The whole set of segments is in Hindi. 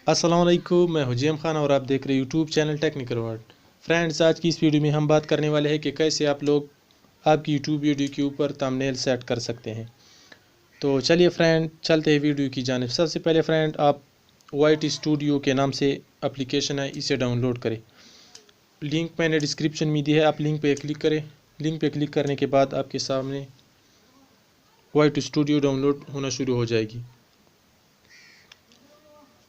अस्सलाम वालेकुम, मैं हुजैम खान और आप देख रहे हैं YouTube channel technical world. Friends, आज की इस वीडियो में हम बात करने वाले हैं कि कैसे आप लोग आपकी यूट्यूब वीडियो के ऊपर थंबनेल सेट कर सकते हैं। तो चलिए फ्रेंड, चलते हैं वीडियो की जानिब। सबसे पहले फ्रेंड, आप वाइट स्टूडियो के नाम से एप्लीकेशन है, इसे डाउनलोड करें। लिंक मैंने डिस्क्रिप्शन में दी है, आप लिंक पे क्लिक करें। लिंक पे क्लिक करने के बाद आपके सामने वाइट स्टूडियो डाउनलोड होना शुरू हो जाएगी।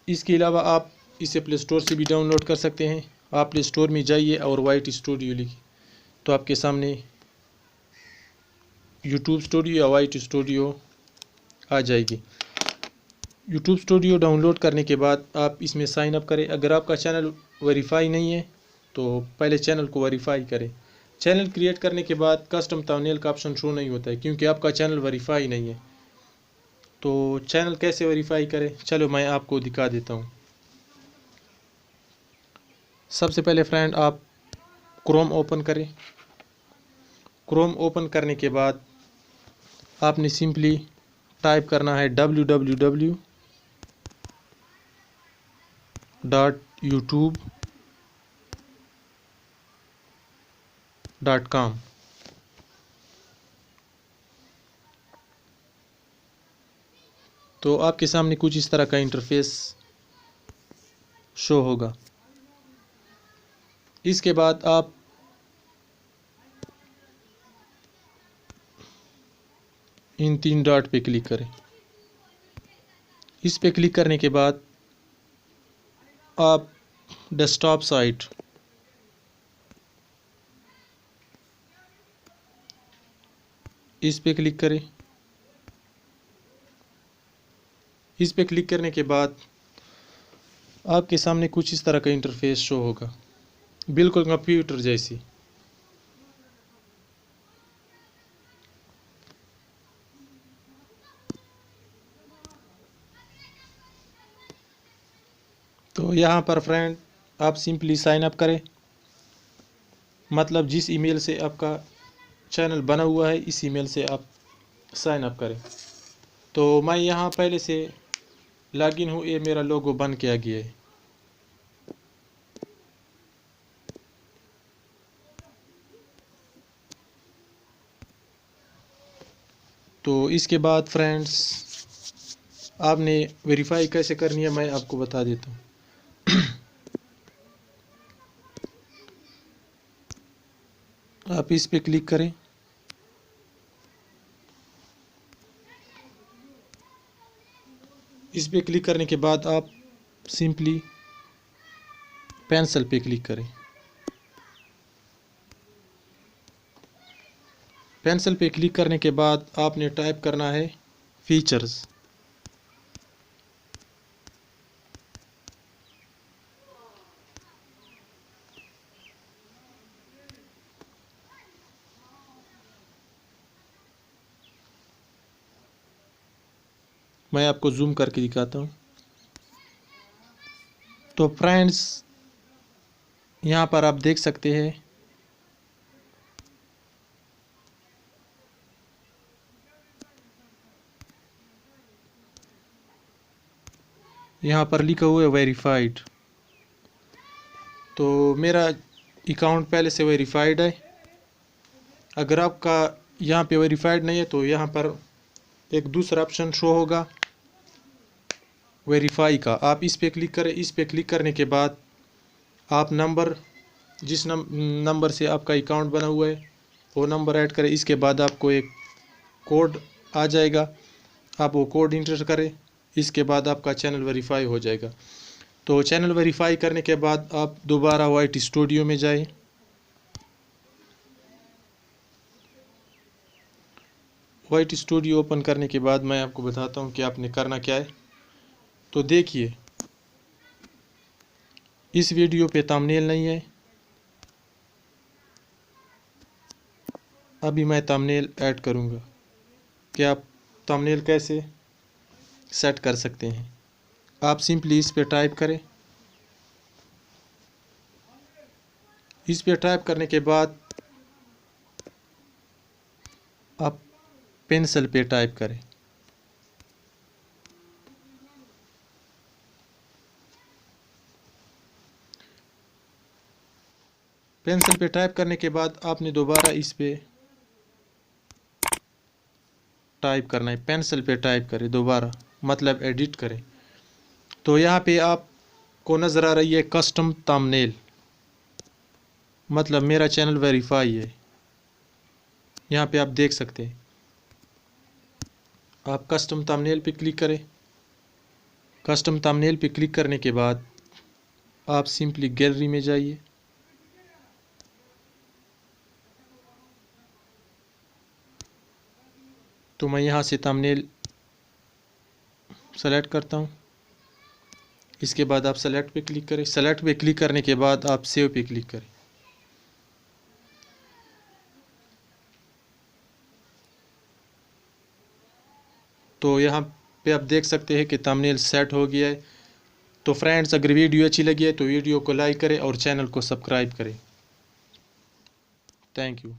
इसके अलावा आप इसे प्ले स्टोर से भी डाउनलोड कर सकते हैं। आप प्ले स्टोर में जाइए और वाइट स्टूडियो लिखिए तो आपके सामने यूट्यूब स्टूडियो या वाइट स्टूडियो आ जाएगी। यूट्यूब स्टूडियो डाउनलोड करने के बाद आप इसमें साइन अप करें। अगर आपका चैनल वेरीफाई नहीं है तो पहले चैनल को वेरीफाई करें। चैनल क्रिएट करने के बाद कस्टम थंबनेल का ऑप्शन शो नहीं होता है क्योंकि आपका चैनल वेरीफाई नहीं है। तो चैनल कैसे वेरीफाई करें, चलो मैं आपको दिखा देता हूँ। सबसे पहले फ्रेंड, आप क्रोम ओपन करें। क्रोम ओपन करने के बाद आपने सिंपली टाइप करना है www.youtube.com। तो आपके सामने कुछ इस तरह का इंटरफेस शो होगा। इसके बाद आप इन 3 डॉट पे क्लिक करें। इस पे क्लिक करने के बाद आप डेस्कटॉप साइट इस पे क्लिक करें। इस पे क्लिक करने के बाद आपके सामने कुछ इस तरह का इंटरफेस शो होगा, बिल्कुल कंप्यूटर जैसी। तो यहाँ पर फ्रेंड, आप सिंपली साइन अप करें, मतलब जिस ईमेल से आपका चैनल बना हुआ है इस ईमेल से आप साइन अप करें। तो मैं यहाँ पहले से लॉगिन हूँ, ये मेरा लोगो बन के आ गया है। तो इसके बाद फ्रेंड्स, आपने वेरीफाई कैसे करनी है मैं आपको बता देता हूँ। आप इस पे क्लिक करें। इस पे क्लिक करने के बाद आप सिंपली पेंसिल पे क्लिक करें। पेंसिल पे क्लिक करने के बाद आपने टाइप करना है फीचर्स। मैं आपको जूम करके दिखाता हूँ। तो फ्रेंड्स, यहाँ पर आप देख सकते हैं यहाँ पर लिखा हुआ है वेरीफाइड। तो मेरा अकाउंट पहले से वेरीफाइड है। अगर आपका यहाँ पे वेरीफाइड नहीं है तो यहाँ पर एक दूसरा ऑप्शन शो होगा वेरीफाई का, आप इस पे क्लिक करें। इस पे क्लिक करने के बाद आप नंबर, जिस नंबर से आपका अकाउंट बना हुआ है वो नंबर ऐड करें। इसके बाद आपको एक कोड आ जाएगा, आप वो कोड इंटर करें। इसके बाद आपका चैनल वेरीफाई हो जाएगा। तो चैनल वेरीफाई करने के बाद आप दोबारा वाइट स्टूडियो में जाएं। वाइट स्टूडियो ओपन करने के बाद मैं आपको बताता हूँ कि आपने करना क्या है। तो देखिए, इस वीडियो पे थंबनेल नहीं है। अभी मैं थंबनेल ऐड करूँगा कि आप थंबनेल कैसे सेट कर सकते हैं। आप सिंपली इस पे टाइप करें। इस पे टाइप करने के बाद आप पेंसिल पे टाइप करें। पेंसिल पे टाइप करने के बाद आपने दोबारा इस पे टाइप करना है, पेंसिल पे टाइप करें दोबारा, मतलब एडिट करें। तो यहाँ पे आपको नज़र आ रही है कस्टम थंबनेल, मतलब मेरा चैनल वेरीफाई है। यहाँ पे आप देख सकते हैं। आप कस्टम थंबनेल पे क्लिक करें। कस्टम थंबनेल पे क्लिक करने के बाद आप सिंपली गैलरी में जाइए। तो मैं यहाँ से थंबनेल सेलेक्ट करता हूँ। इसके बाद आप सेलेक्ट पे क्लिक करें। सेलेक्ट पे क्लिक करने के बाद आप सेव पे क्लिक करें। तो यहाँ पे आप देख सकते हैं कि थंबनेल सेट हो गया है। तो फ्रेंड्स, अगर वीडियो अच्छी लगी है तो वीडियो को लाइक करें और चैनल को सब्सक्राइब करें। Thank you.